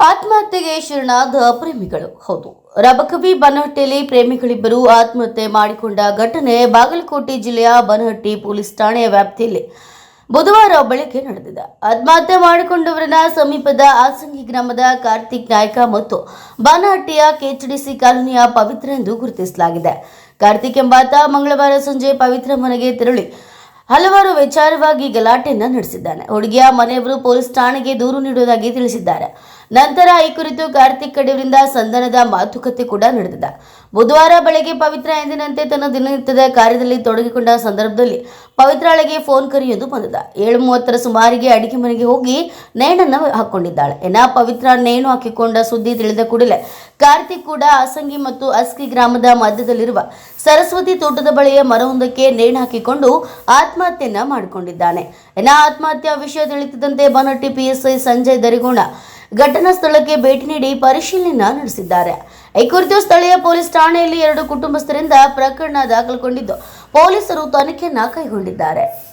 ಆತ್ಮಹತ್ಯೆಗೆ ಶರಣಾದ ಪ್ರೇಮಿಗಳು. ಹೌದು, ರಬಕವಿ ಬನಹಟ್ಟಿಯಲ್ಲಿ ಪ್ರೇಮಿಗಳಿಬ್ಬರು ಆತ್ಮಹತ್ಯೆ ಮಾಡಿಕೊಂಡ ಘಟನೆ ಬಾಗಲಕೋಟೆ ಜಿಲ್ಲೆಯ ಬನಹಟ್ಟಿ ಪೊಲೀಸ್ ಠಾಣೆಯ ವ್ಯಾಪ್ತಿಯಲ್ಲಿ ಬುಧವಾರ ಬೆಳಗ್ಗೆ ನಡೆದಿದೆ. ಆತ್ಮಹತ್ಯೆ ಮಾಡಿಕೊಂಡವರನ್ನ ಸಮೀಪದ ಆಸಂಗಿ ಗ್ರಾಮದ ಕಾರ್ತಿಕ್ ನಾಯ್ಕ ಮತ್ತು ಬನಹಟ್ಟಿಯ ಕೆಎಚ್ಡಿಸಿ ಕಾಲೋನಿಯ ಪವಿತ್ರ ಎಂದು ಗುರುತಿಸಲಾಗಿದೆ. ಕಾರ್ತಿಕ್ ಎಂಬಾತ ಮಂಗಳವಾರ ಸಂಜೆ ಪವಿತ್ರ ಮನೆಗೆ ತೆರಳಿ ಹಲವಾರು ವಿಚಾರವಾಗಿ ಗಲಾಟೆಯನ್ನ ನಡೆಸಿದ್ದಾನೆ. ಹುಡುಗಿಯ ಮನೆಯವರು ಪೊಲೀಸ್ ಠಾಣೆಗೆ ದೂರು ನೀಡುವುದಾಗಿ ತಿಳಿಸಿದ್ದಾರೆ. ನಂತರ ಈ ಕುರಿತು ಕಾರ್ತಿಕ್ ಕಡೆಯವರಿಂದ ಸಂಧಾನದ ಮಾತುಕತೆ ಕೂಡ ನಡೆದಿದೆ. ಬುಧವಾರ ಬೆಳಗ್ಗೆ ಪವಿತ್ರ ಎಂದಿನಂತೆ ತನ್ನ ದಿನನಿತ್ಯದ ಕಾರ್ಯದಲ್ಲಿ ತೊಡಗಿಕೊಂಡ ಸಂದರ್ಭದಲ್ಲಿ ಪವಿತ್ರಾಳಿಗೆ ಫೋನ್ ಕರೆಯೊಂದು ಬಂದಿದೆ. 7:30 ಸುಮಾರಿಗೆ ಅಡಿಗೆ ಮನೆಗೆ ಹೋಗಿ ನೇಣನ್ನು ಹಾಕೊಂಡಿದ್ದಾಳೆ. ಪವಿತ್ರ ನೇಣು ಹಾಕಿಕೊಂಡ ಸುದ್ದಿ ತಿಳಿದ ಕೂಡಲೇ ಕಾರ್ತಿಕ್ ಕೂಡ ಆಸಂಗಿ ಮತ್ತು ಅಸ್ಕಿ ಗ್ರಾಮದ ಮಧ್ಯದಲ್ಲಿರುವ ಸರಸ್ವತಿ ತೋಟದ ಬಳಿಯ ಮರವೊಂದಕ್ಕೆ ನೇಣು ಹಾಕಿಕೊಂಡು ಆತ್ಮಹತ್ಯೆಯನ್ನ ಮಾಡಿಕೊಂಡಿದ್ದಾನೆ. ಆತ್ಮಹತ್ಯೆ ವಿಷಯ ತಿಳಿಸಿದಂತೆ ಬನಹಟ್ಟಿ ಪಿಎಸ್ಐ ಸಂಜಯ್ ದರಿಗೋಣ ಘಟನಾ ಸ್ಥಳಕ್ಕೆ ಭೇಟಿ ನೀಡಿ ಪರಿಶೀಲನೆ ನಡೆಸಿದ್ದಾರೆ. ಈ ಕುರಿತು ಸ್ಥಳೀಯ ಪೊಲೀಸ್ ಠಾಣೆಯಲ್ಲಿ 2 ಕುಟುಂಬಸ್ಥರಿಂದ ಪ್ರಕರಣ ದಾಖಲುಗೊಂಡಿದ್ದು ಪೊಲೀಸರು ತನಿಖೆಯನ್ನ ಕೈಗೊಂಡಿದ್ದಾರೆ.